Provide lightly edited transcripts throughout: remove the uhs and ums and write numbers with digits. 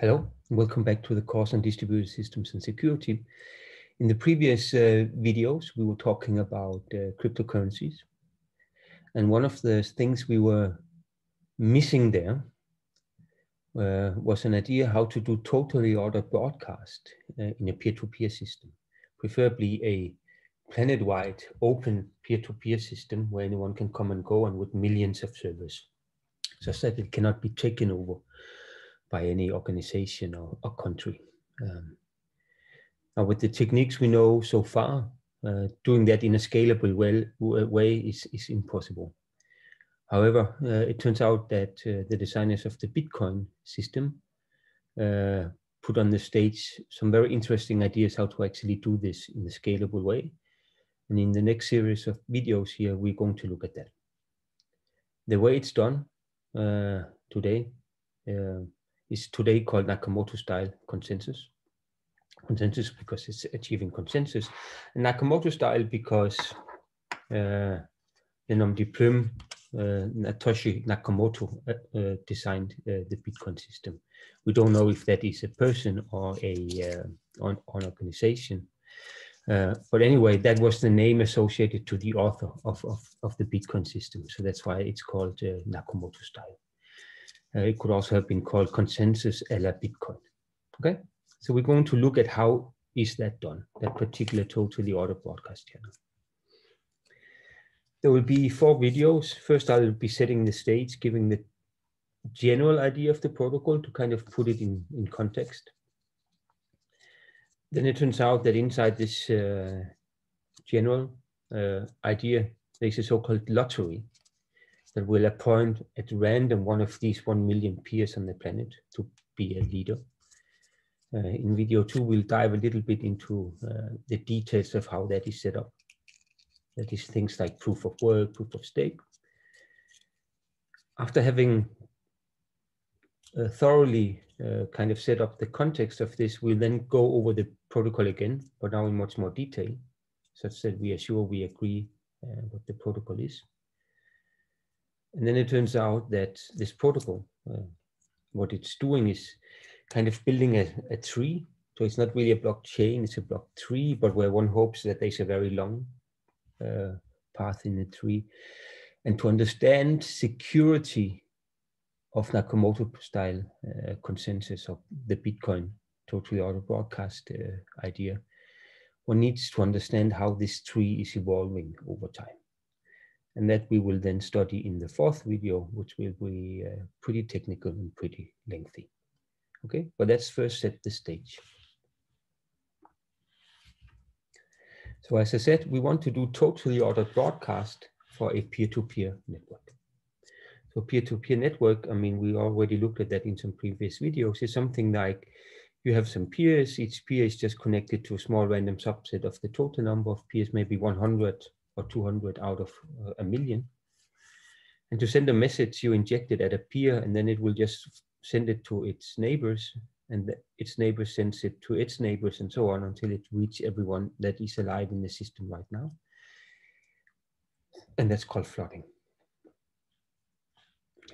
Hello, and welcome back to the course on distributed systems and security. In the previous videos, we were talking about cryptocurrencies. And one of the things we were missing there was an idea how to do totally ordered broadcast in a peer-to-peer system, preferably a planet-wide open peer-to-peer system where anyone can come and go and with millions of servers, such that it cannot be taken over by any organization or country. Now, with the techniques we know so far, doing that in a scalable way is impossible. However, it turns out that the designers of the Bitcoin system put on the stage some very interesting ideas how to actually do this in a scalable way. And in the next series of videos here, we're going to look at that. The way it's done today is today called Nakamoto style consensus. Consensus because it's achieving consensus, and Nakamoto style because the nom de plume Satoshi Nakamoto designed the Bitcoin system. We don't know if that is a person or an organization, but anyway, that was the name associated to the author of the Bitcoin system. So that's why it's called Nakamoto style. It could also have been called consensus a la Bitcoin. Okay, so we're going to look at how is that done, that particular totally ordered broadcast channel. There will be 4 videos. First, I'll be setting the stage, giving the general idea of the protocol to kind of put it in context. Then it turns out that inside this general idea, there's a so-called lottery that will appoint at random one of these 1 million peers on the planet to be a leader. In video 2, we'll dive a little bit into the details of how that is set up. That is things like proof of work, proof of stake. After having thoroughly kind of set up the context of this, we'll then go over the protocol again, but now in much more detail, such that we are sure we agree what the protocol is. And then it turns out that this protocol, what it's doing is kind of building a tree. So it's not really a blockchain, it's a block tree, but where one hopes that there's a very long path in the tree. And to understand security of Nakamoto style consensus of the Bitcoin totally ordered broadcast idea, one needs to understand how this tree is evolving over time. And that we will then study in the 4th video, which will be pretty technical and pretty lengthy. Okay, but let's first set the stage. So as I said, we want to do totally ordered broadcast for a peer-to-peer network. So peer-to-peer network, I mean, we already looked at that in some previous videos, is something like you have some peers, each peer is just connected to a small random subset of the total number of peers, maybe 100 or 200 out of a million. And to send a message, you inject it at a peer, and then it will just send it to its neighbors, and its neighbors sends it to its neighbors, and so on until it reaches everyone that is alive in the system right now. And that's called flooding.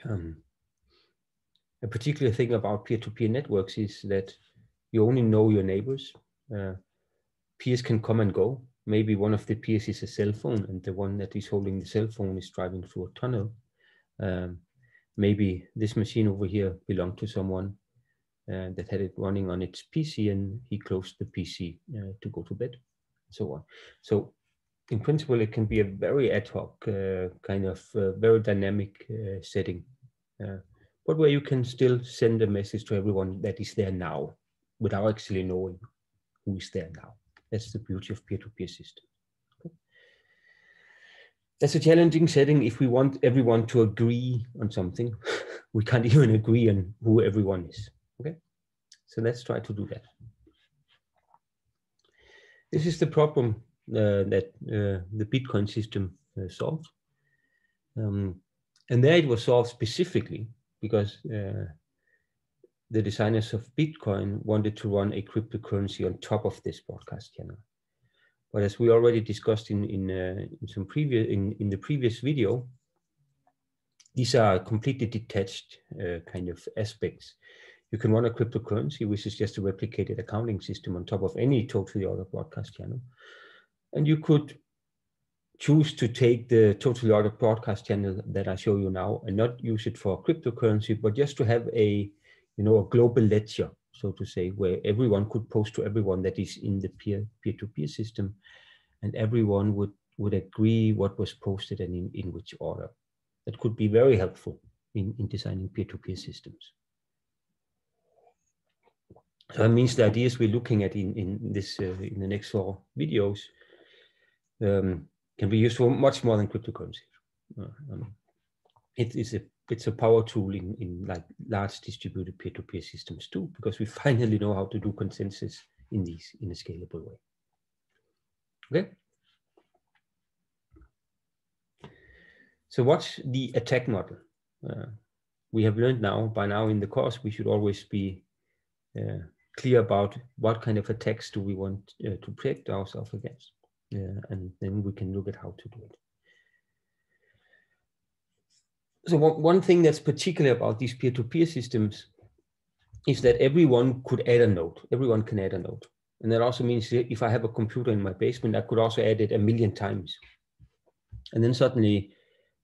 A particular thing about peer-to-peer networks is that you only know your neighbors. Peers can come and go. Maybe one of the peers is a cell phone, and the one that is holding the cell phone is driving through a tunnel. Maybe this machine over here belonged to someone that had it running on its PC, and he closed the PC to go to bed, and so on. So in principle, it can be a very ad hoc kind of very dynamic setting, but where you can still send a message to everyone that is there now without actually knowing who is there now. That's the beauty of peer-to-peer systems. Okay. That's a challenging setting if we want everyone to agree on something. We can't even agree on who everyone is. Okay, so let's try to do that. This is the problem that the Bitcoin system solved. And there it was solved specifically because the designers of Bitcoin wanted to run a cryptocurrency on top of this broadcast channel. But as we already discussed in the previous video, these are completely detached kind of aspects. You can run a cryptocurrency, which is just a replicated accounting system on top of any totally ordered broadcast channel. And you could choose to take the totally ordered broadcast channel that I show you now and not use it for cryptocurrency, but just to have a global ledger, so to say, where everyone could post to everyone that is in the peer-to-peer system, and everyone would agree what was posted and in which order. That could be very helpful in designing peer-to-peer systems. So that means the ideas we're looking at in the next 4 videos can be used for much more than cryptocurrency. It's a power tool in like large distributed peer-to-peer systems too, because we finally know how to do consensus in these in a scalable way. Okay. So what's the attack model? We have learned by now in the course, we should always be clear about what kind of attacks do we want to protect ourselves against. And then we can look at how to do it. So one thing that's particular about these peer-to-peer systems is that everyone could add a node. Everyone can add a node. And that also means that if I have a computer in my basement, I could also add it 1,000,000 times. And then suddenly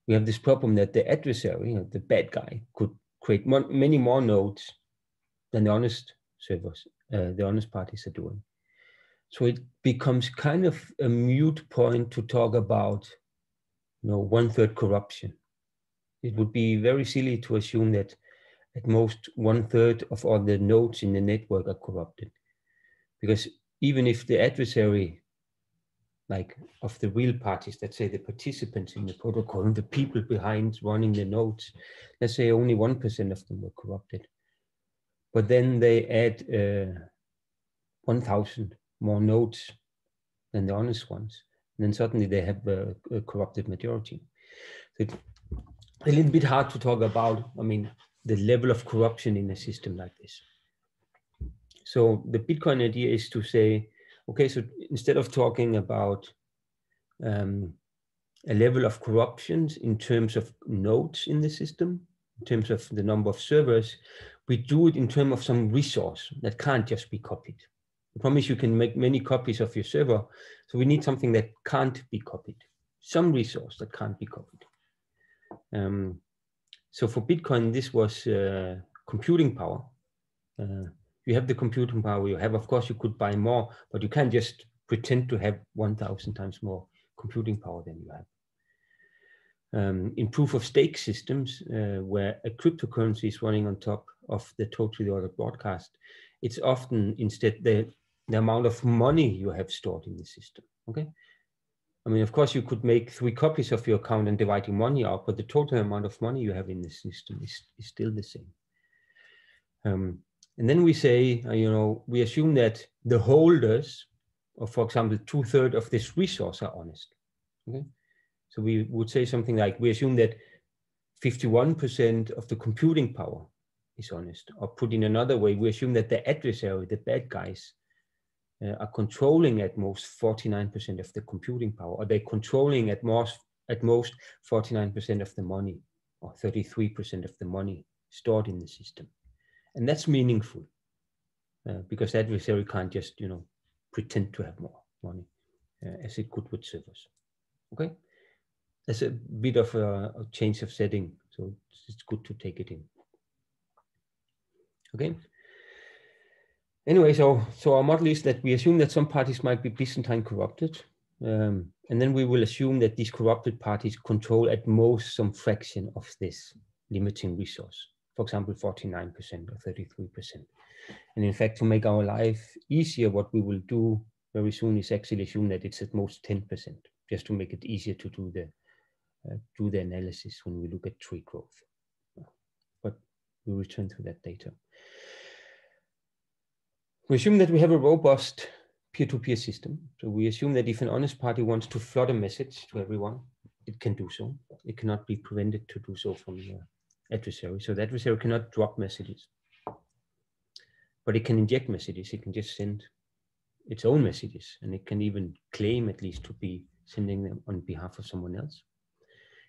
we have this problem that the adversary, the bad guy, could create many more nodes than the honest servers, the honest parties are doing. So it becomes kind of a moot point to talk about, 1/3 corruption. It would be very silly to assume that at most 1/3 of all the nodes in the network are corrupted. Because even if the adversary, like of the real parties, let's say the participants in the protocol and the people behind running the nodes, let's say only 1% of them were corrupted. But then they add 1,000 more nodes than the honest ones. And then suddenly they have a corrupted majority. So it's a little bit hard to talk about, the level of corruption in a system like this. So the Bitcoin idea is to say, okay, so instead of talking about a level of corruptions in terms of nodes in the system, in terms of the number of servers, we do it in terms of some resource that can't just be copied. I promise you can make many copies of your server. So we need something that can't be copied, some resource that can't be copied. So for Bitcoin, this was computing power. You have the computing power you have. Of course, you could buy more, but you can't just pretend to have 1,000 times more computing power than you have. In proof of stake systems, where a cryptocurrency is running on top of the totally ordered broadcast, it's often instead the amount of money you have stored in the system. Okay. Of course, you could make 3 copies of your account and dividing money out, but the total amount of money you have in the system is still the same. And then we say, we assume that the holders of, for example, 2/3 of this resource are honest. Okay. So we would say something like, we assume that 51% of the computing power is honest. Or put in another way, we assume that the adversary, the bad guys, are controlling at most 49% of the computing power, or they're controlling at most 49% of the money, or 33% of the money stored in the system. And that's meaningful, because the adversary can't just, pretend to have more money, as it could with servers. Okay, that's a bit of a change of setting, so it's good to take it in. Okay. Anyway, so our model is that we assume that some parties might be Byzantine corrupted, and then we will assume that these corrupted parties control at most some fraction of this limiting resource. For example, 49% or 33%. And in fact, to make our life easier, what we will do very soon is actually assume that it's at most 10%, just to make it easier to do the analysis when we look at tree growth. But we'll return to that data. We assume that we have a robust peer-to-peer system. So we assume that if an honest party wants to flood a message to everyone, it can do so. It cannot be prevented to do so from the adversary. So the adversary cannot drop messages, but it can inject messages. It can just send its own messages, and it can even claim at least to be sending them on behalf of someone else.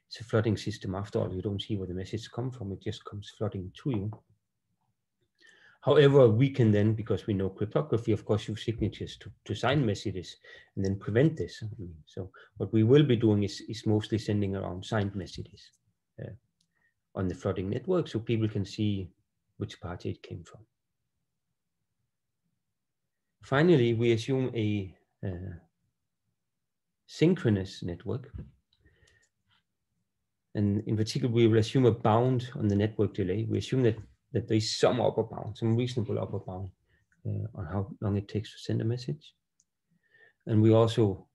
It's a flooding system. After all, you don't see where the message comes from. It just comes flooding to you. However, we can then, because we know cryptography, of course, use signatures to sign messages and then prevent this. So what we will be doing is mostly sending around signed messages on the flooding network so people can see which party it came from. Finally, we assume a synchronous network. And in particular, we will assume a bound on the network delay. We assume that there is some upper bound, some reasonable upper bound on how long it takes to send a message. And we also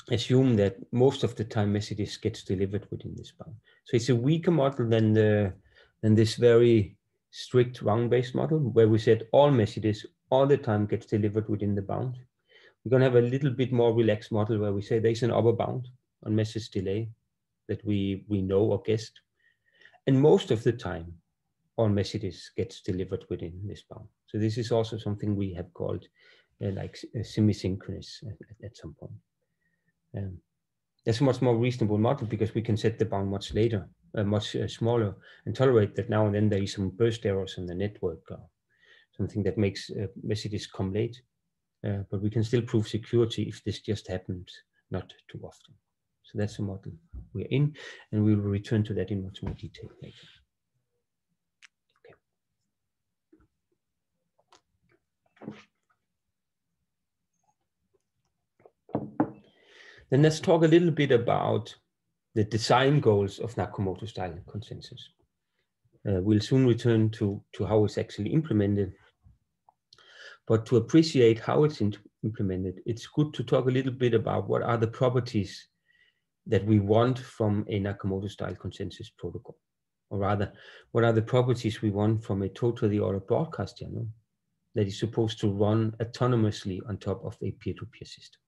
assume that most of the time messages gets delivered within this bound. So it's a weaker model than this very strict round-based model where we said all messages all the time gets delivered within the bound. We're going to have a little bit more relaxed model where we say there's an upper bound on message delay that we know or guessed. And most of the time, all messages gets delivered within this bound. So this is also something we have called like semi-synchronous at some point. That's a much more reasonable model because we can set the bound much later, much smaller, and tolerate that now and then there is some burst errors on the network, something that makes messages come late. But we can still prove security if this just happens not too often. So that's the model we're in, and we will return to that in much more detail later. Okay. Then let's talk a little bit about the design goals of Nakamoto style consensus. We'll soon return to how it's actually implemented. But to appreciate how it's implemented, it's good to talk a little bit about what are the properties that we want from a Nakamoto style consensus protocol, or rather, what are the properties we want from a totally ordered broadcast channel that is supposed to run autonomously on top of a peer-to-peer system.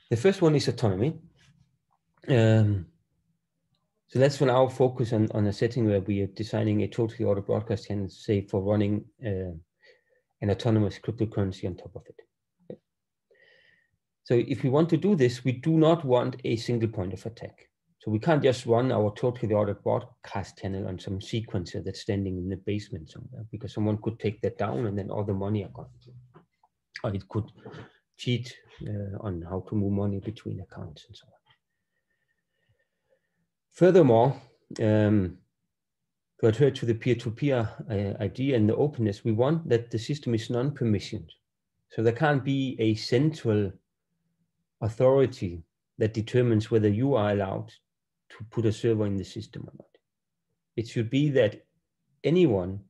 The first one is autonomy. So let's for now focus on a setting where we are designing a totally ordered broadcast channel, say for running an autonomous cryptocurrency on top of it. Okay. So if we want to do this, we do not want a single point of attack. So we can't just run our totally ordered broadcast channel on some sequencer that's standing in the basement somewhere, because someone could take that down and then all the money are gone. Or it could cheat on how to move money between accounts and so on. Furthermore, to adhere to the peer-to-peer idea and the openness, we want that the system is non-permissioned. So there can't be a central authority that determines whether you are allowed to put a server in the system or not. It should be that anyone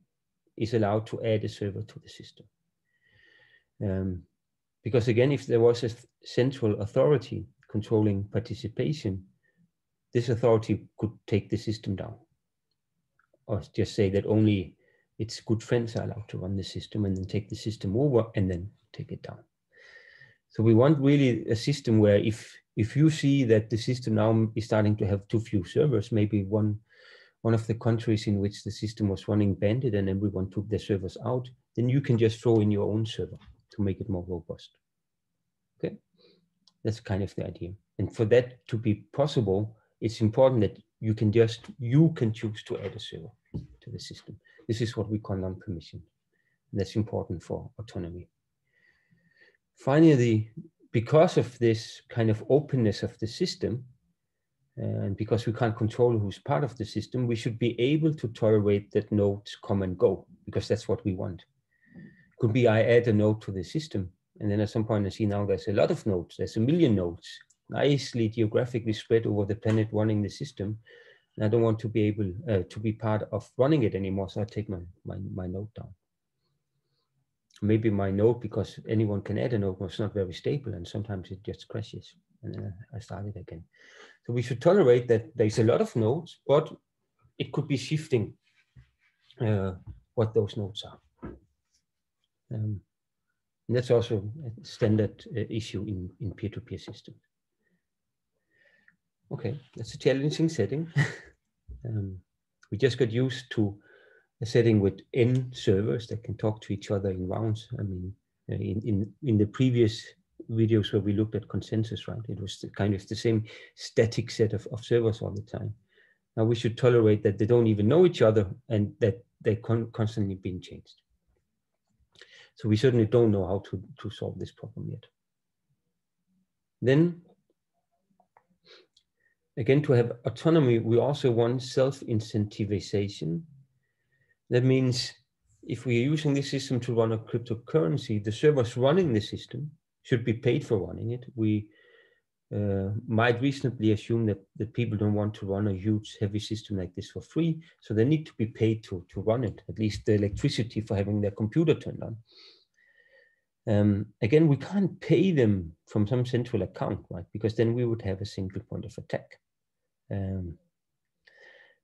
is allowed to add a server to the system. Because again, if there was a central authority controlling participation, this authority could take the system down, or just say that only its good friends are allowed to run the system and then take the system over and then take it down. So we want really a system where if you see that the system now is starting to have too few servers, maybe one of the countries in which the system was running banded and everyone took their servers out, then you can just throw in your own server to make it more robust. Okay, that's kind of the idea. And for that to be possible, it's important that you can choose to add a server to the system. This is what we call non-permission. That's important for autonomy. Finally, because of this kind of openness of the system, and because we can't control who's part of the system, we should be able to tolerate that nodes come and go, because that's what we want. Could be I add a node to the system, and then at some point I see now there's a lot of nodes, there's 1 million nodes, nicely geographically spread over the planet running the system. And I don't want to be able to be part of running it anymore, so I take my node down. Maybe my node, because anyone can add a node, was not very stable, and sometimes it just crashes, and then I start it again. So we should tolerate that there's a lot of nodes, but it could be shifting what those nodes are. And that's also a standard issue in peer-to-peer systems. Okay, that's a challenging setting. We just got used to a setting with n servers that can talk to each other in rounds. I mean, in the previous videos where we looked at consensus, right? It was kind of the same static set of servers all the time. Now we should tolerate that they don't even know each other and that they're constantly being changed. So we certainly don't know how to solve this problem yet. Then, again, to have autonomy, we also want self-incentivization. That means if we are using this system to run a cryptocurrency, the servers running the system should be paid for running it. We might reasonably assume that people don't want to run a huge, heavy system like this for free, so they need to be paid to run it, at least the electricity for having their computer turned on. Again, we can't pay them from some central account, right? Because then we would have a single point of attack.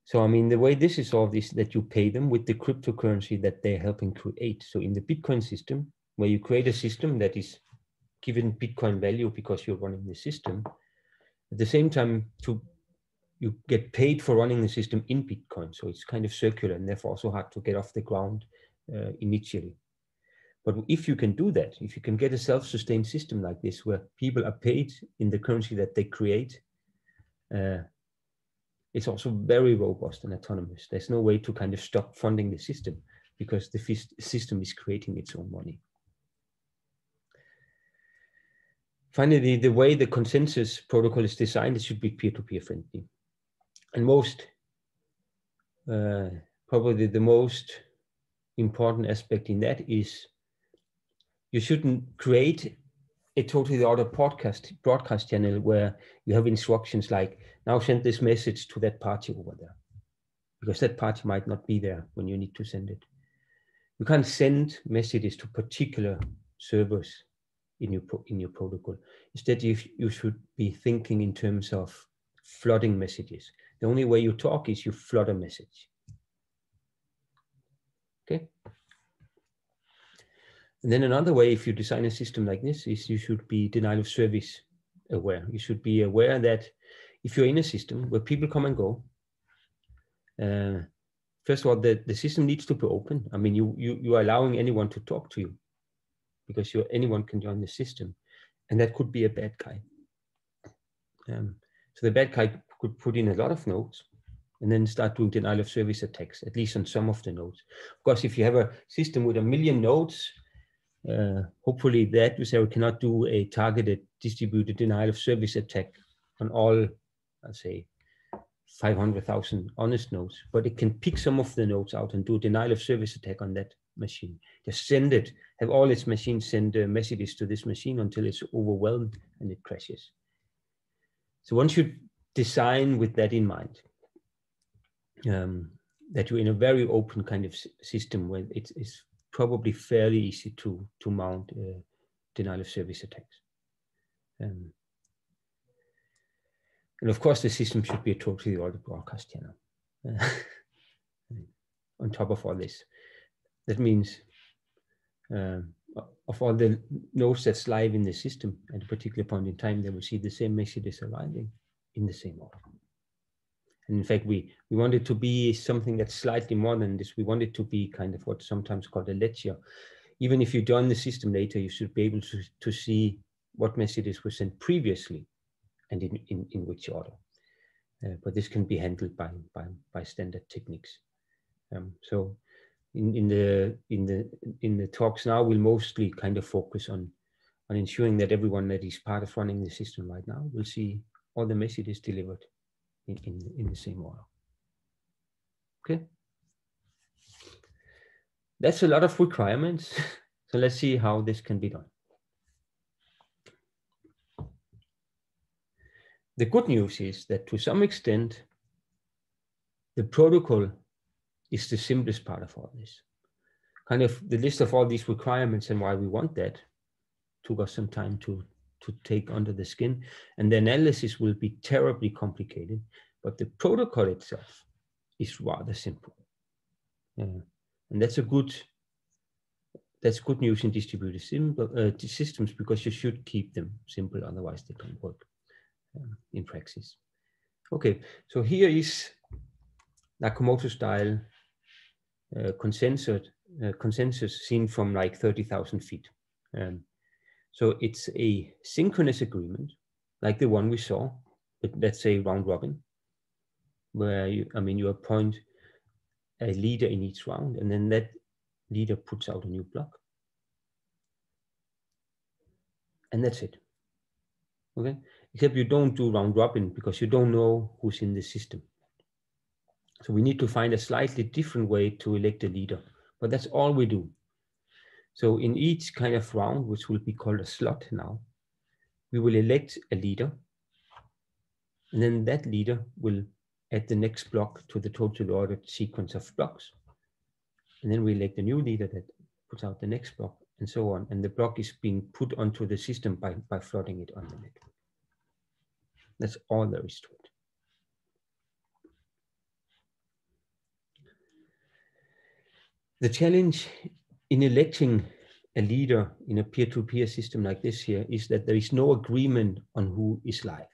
So, I mean, the way this is solved is that you pay them with the cryptocurrency that they're helping create. So in the Bitcoin system, where you create a system that is given Bitcoin value because you're running the system, at the same time, you get paid for running the system in Bitcoin. So it's kind of circular and therefore also hard to get off the ground initially. But if you can do that, if you can get a self-sustained system like this, where people are paid in the currency that they create, it's also very robust and autonomous. There's no way to kind of stop funding the system because the system is creating its own money. Finally, the way the consensus protocol is designed, it should be peer-to-peer friendly. And probably the most important aspect in that is you shouldn't create a totally other broadcast channel where you have instructions like, now send this message to that party over there, because that party might not be there when you need to send it. You can't send messages to particular servers in your protocol. Instead, you should be thinking in terms of flooding messages. The only way you talk is you flood a message. Okay. And then another way, if you design a system like this, is you should be denial of service aware. You should be aware that if you're in a system where people come and go, first of all, the system needs to be open. I mean, you are allowing anyone to talk to you because anyone can join the system, and that could be a bad guy. So the bad guy could put in a lot of nodes and then start doing denial of service attacks, at least on some of the nodes. Of course, if you have a system with 1 million nodes, hopefully the adversary cannot do a targeted distributed denial of service attack on all, I'd say, 500,000 honest nodes, but it can pick some of the nodes out and do a denial of service attack on that machine. Just send it, have all its machines send messages to this machine until it's overwhelmed and it crashes. So one should design with that in mind, that you're in a very open kind of system where it's probably fairly easy to mount denial of service attacks. And of course, the system should be a totally ordered broadcast channel. On top of all this, that means of all the nodes that's live in the system at a particular point in time, they will see the same messages arriving in the same order. And in fact, we want it to be something that's slightly more than this. We want it to be kind of what's sometimes called a ledger. Even if you join the system later, you should be able to see what messages were sent previously and in which order. But this can be handled by standard techniques. So in the talks now, we'll mostly kind of focus on ensuring that everyone that is part of running the system right now will see all the messages delivered in the same order. Okay. That's a lot of requirements. So let's see how this can be done. The good news is that to some extent, the protocol is the simplest part of all this. Kind of the list of all these requirements and why we want that took us some time to take under the skin. And the analysis will be terribly complicated, but the protocol itself is rather simple. And that's good news in distributed systems, because you should keep them simple, otherwise they don't work in practice. Okay, so here is Nakamoto style consensus seen from like 30,000 feet. So it's a synchronous agreement, like the one we saw, but let's say round robin. where you appoint a leader in each round, and then that leader puts out a new block. And that's it. Okay? Except you don't do round robin because you don't know who's in the system. So we need to find a slightly different way to elect a leader, but that's all we do. So in each kind of round, which will be called a slot now, we will elect a leader, and then that leader will add the next block to the totally ordered sequence of blocks. And then we elect a new leader that puts out the next block, and so on. And the block is being put onto the system by flooding it on the network. That's all there is to it. The challenge in electing a leader in a peer-to-peer system like this here is that there is no agreement on who is live.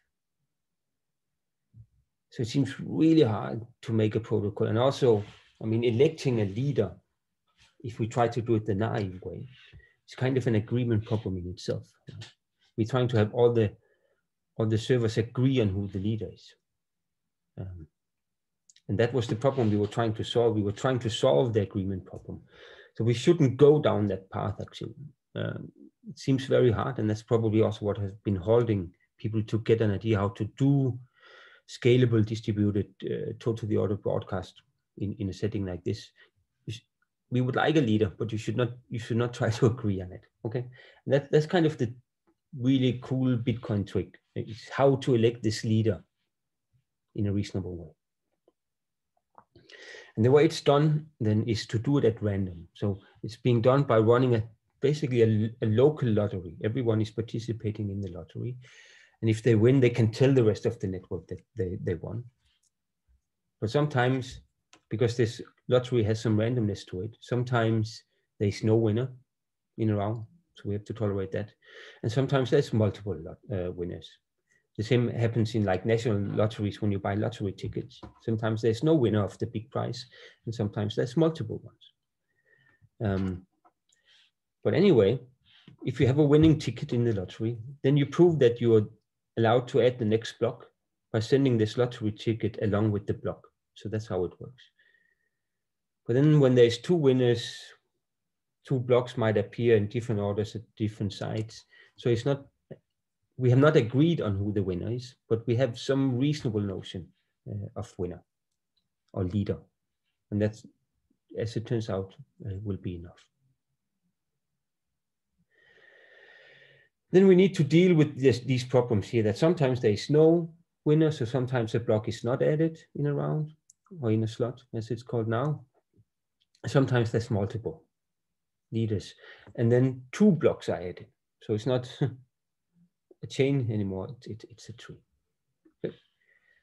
So it seems really hard to make a protocol. And also, electing a leader, if we try to do it the naive way, it's kind of an agreement problem in itself. We're trying to have all the servers agree on who the leader is. And that was the problem we were trying to solve. We were trying to solve the agreement problem. So we shouldn't go down that path, actually. It seems very hard, and that's probably also what has been holding people to get an idea how to do scalable, distributed, totally ordered broadcast in a setting like this. We would like a leader, but you should not try to agree on it. Okay, and that's kind of the really cool Bitcoin trick. It's how to elect this leader in a reasonable way. And the way it's done then is to do it at random. So it's being done by running basically a local lottery. Everyone is participating in the lottery. And if they win, they can tell the rest of the network that they won. But sometimes, because this lottery has some randomness to it, sometimes there's no winner in a round. So we have to tolerate that. And sometimes there's multiple winners. The same happens in like national lotteries when you buy lottery tickets. Sometimes there's no winner of the big prize, and sometimes there's multiple ones. But anyway, if you have a winning ticket in the lottery, then you prove that you're allowed to add the next block by sending this lottery ticket along with the block. So that's how it works. But then when there's two winners, two blocks might appear in different orders at different sites. So it's not, we have not agreed on who the winner is, but we have some reasonable notion of winner or leader. And that's, as it turns out, will be enough. Then we need to deal with these problems here, that sometimes there is no winner, so sometimes a block is not added in a round or in a slot, as it's called now. Sometimes there's multiple leaders, and then two blocks are added. So it's not a chain anymore, it's a tree. Okay.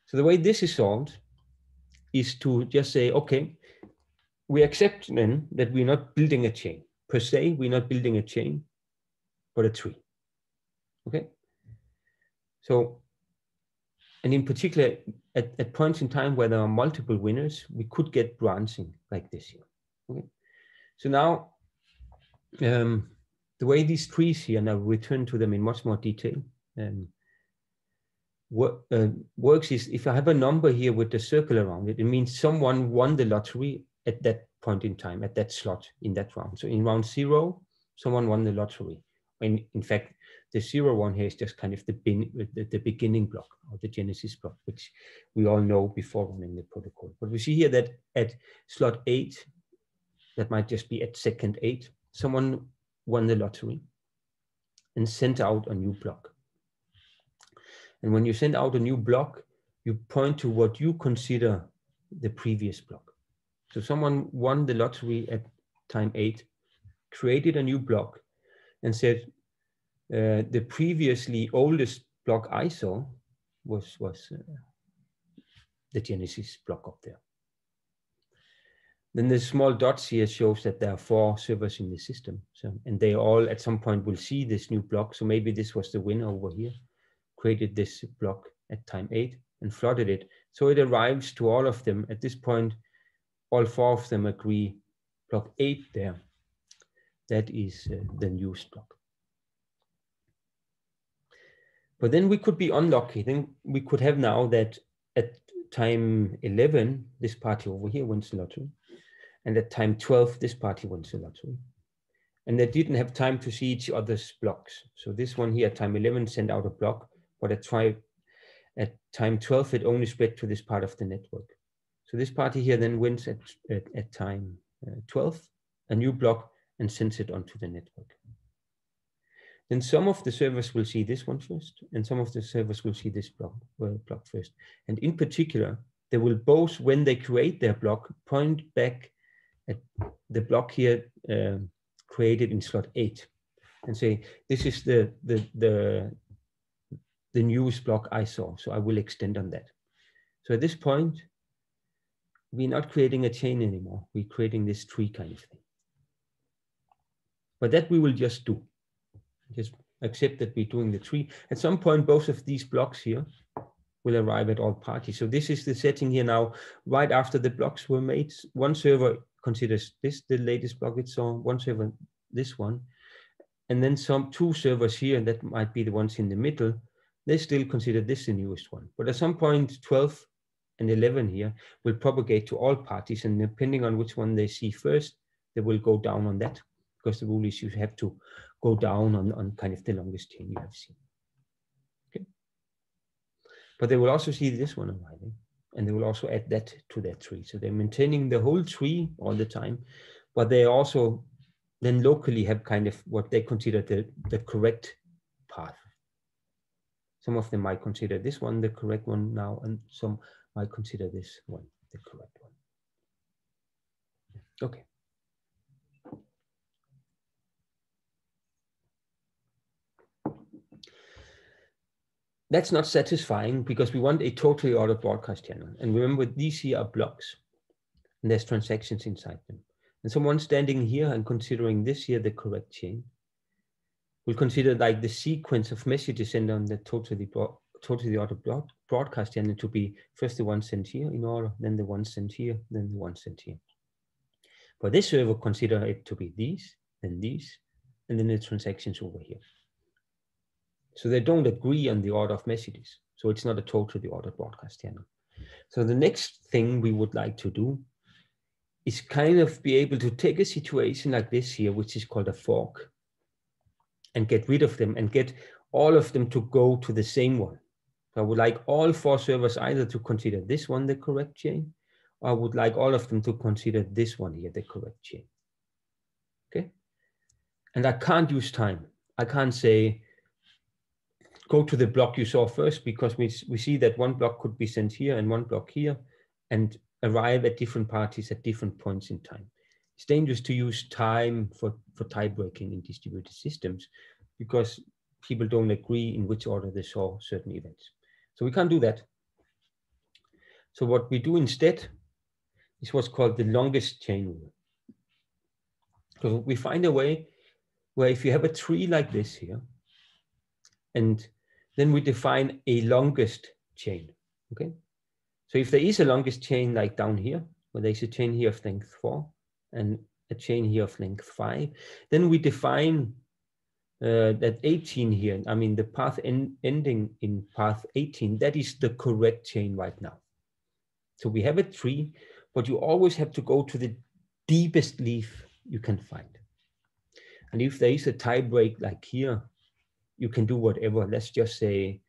So the way this is solved is to just say, okay, we accept then that we're not building a chain. Per se, we're not building a chain, but a tree. Okay. So, and in particular, at points in time where there are multiple winners, we could get branching like this here. Okay. So now, the way these trees here, and I'll return to them in much more detail, works is if I have a number here with the circle around it, it means someone won the lottery at that point in time, at that slot in that round. So in round 0, someone won the lottery. And in fact, the 0 one here is just kind of the beginning block or the genesis block, which we all know before running the protocol. But we see here that at slot 8, that might just be at second 8, someone won the lottery and sent out a new block. And when you send out a new block, you point to what you consider the previous block. So someone won the lottery at time 8, created a new block, and said, the previously oldest block I saw was the genesis block up there. Then the small dots here shows that there are 4 servers in the system. So, and they all at some point will see this new block. So maybe this was the winner over here, created this block at time 8 and flooded it. So it arrives to all of them. At this point, all 4 of them agree block 8 there. That is the newest block. But then we could be unlucky. Then we could have now that at time 11, this party over here wins the lottery. And at time 12, this party wins the lottery. And they didn't have time to see each other's blocks. So this one here at time 11 sent out a block, but at time 12, it only spread to this part of the network. So this party here then wins at time 12, a new block, and sends it onto the network. Then some of the servers will see this one first, and some of the servers will see this block first. And in particular, they will both, when they create their block, point back at the block here created in slot 8 and say, this is the newest block I saw, so I will extend on that. So at this point, we're not creating a chain anymore. We're creating this tree kind of thing. But that we will just do. Just accept that we're doing the tree. At some point, both of these blocks here will arrive at all parties. So this is the setting here now, right after the blocks were made. One server considers this the latest block it saw, one server this one, and then two servers here, and that might be the ones in the middle, they still consider this the newest one. But at some point, 12 and 11 here will propagate to all parties, and depending on which one they see first, they will go down on that, because the rule is you have to go down on kind of the longest chain you have seen. Okay. But they will also see this one arriving, and they will also add that to their tree. So they're maintaining the whole tree all the time, but they also then locally have kind of what they consider the correct path. Some of them might consider this one the correct one now, and some might consider this one the correct one. Okay. That's not satisfying because we want a totally ordered broadcast channel. And remember, these here are blocks, and there's transactions inside them. And someone standing here and considering this here the correct chain will consider like the sequence of messages sent on the totally ordered broadcast channel to be first the one sent here in order, then the one sent here, then the one sent here. But this server consider it to be these, and then the transactions over here. So they don't agree on the order of messages. So it's not a totally ordered broadcast channel. So the next thing we would like to do is kind of be able to take a situation like this here, which is called a fork, and get rid of them and get all of them to go to the same one. So I would like all 4 servers either to consider this one the correct chain, or I would like all of them to consider this one here the correct chain. Okay? And I can't use time. I can't say, go to the block you saw first, because we see that one block could be sent here and one block here and arrive at different parties at different points in time. It's dangerous to use time for tie breaking in distributed systems because people don't agree in which order they saw certain events. So we can't do that. So what we do instead is what's called the longest chain rule. So we find a way where if you have a tree like this here, and then we define a longest chain, okay? So if there is a longest chain like down here, where there's a chain here of length 4 and a chain here of length 5, then we define that 18 here, I mean the path ending in path 18, that is the correct chain right now. So we have a tree, but you always have to go to the deepest leaf you can find. And if there is a tie break like here, you can do whatever. Let's just say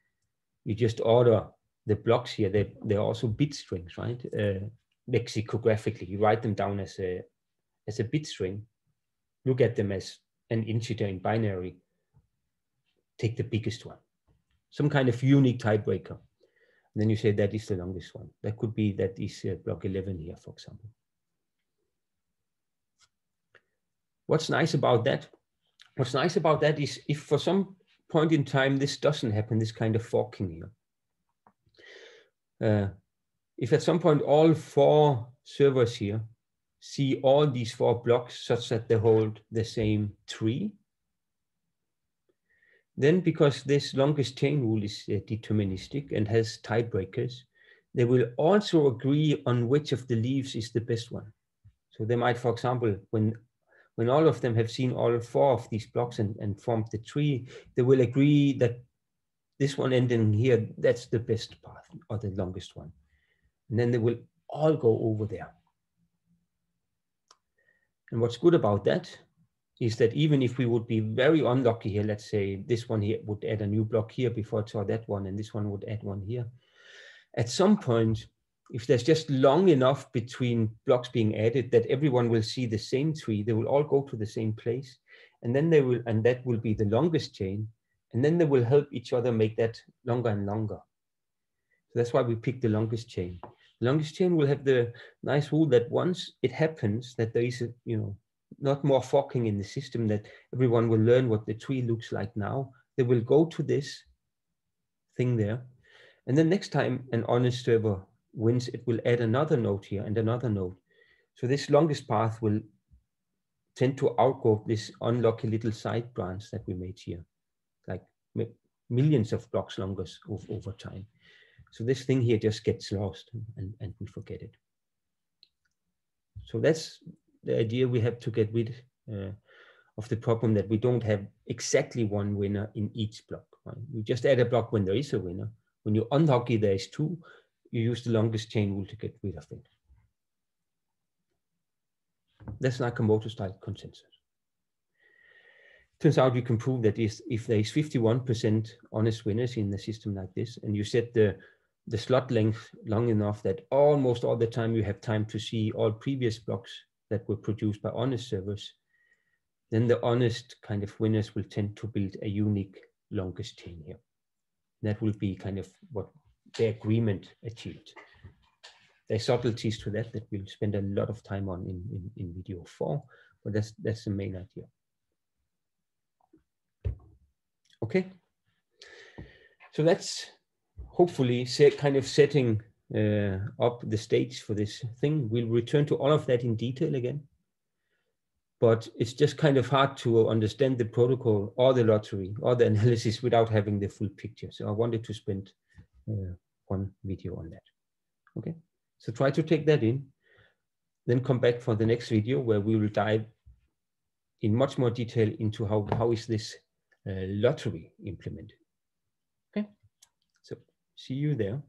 you just order the blocks here. They're also bit strings, right? Lexicographically, you write them down as a bit string. Look at them as an integer in binary. Take the biggest one, some kind of unique tiebreaker. And then you say that is the longest one. That could be that is block 11 here, for example. What's nice about that? What's nice about that is if for some point in time this doesn't happen, this kind of forking here. If at some point all 4 servers here see all these 4 blocks such that they hold the same tree, then because this longest chain rule is deterministic and has tiebreakers, they will also agree on which of the leaves is the best one. So they might, for example, when all of them have seen all 4 of these blocks and formed the tree, they will agree that this one ending here, that's the best path or the longest one. And then they will all go over there. And what's good about that is that even if we would be very unlucky here, let's say this one here would add a new block here before it saw that one, and this one would add one here. At some point, if there's just long enough between blocks being added that everyone will see the same tree, they will all go to the same place, and then they will, and that will be the longest chain, and then they will help each other make that longer and longer. So that's why we pick the longest chain. The longest chain will have the nice rule that once it happens that there is a, not more forking in the system, that everyone will learn what the tree looks like now. They will go to this thing there. And then next time an honest server wins, it will add another node here and another node. So this longest path will tend to outgrow this unlucky little side branch that we made here, like millions of blocks longer over time. So this thing here just gets lost and we forget it. So that's the idea. We have to get rid of the problem that we don't have exactly one winner in each block. Right? You just add a block when there is a winner. When you're unlucky, there is two, you use the longest chain rule to get rid of it. That's Nakamoto style consensus. Turns out you can prove that if there is 51% honest winners in a system like this, and you set the slot length long enough that almost all the time you have time to see all previous blocks that were produced by honest servers, then the honest kind of winners will tend to build a unique longest chain here. That will be kind of what the agreement achieved. There's subtleties to that we'll spend a lot of time on in video 4, but that's the main idea. Okay, so that's hopefully kind of setting up the stage for this thing. We'll return to all of that in detail again, but it's just kind of hard to understand the protocol or the lottery or the analysis without having the full picture. So I wanted to spend one video on that. Okay, so try to take that in, then come back for the next video where we will dive in much more detail into how is this lottery implemented. Okay, so see you there.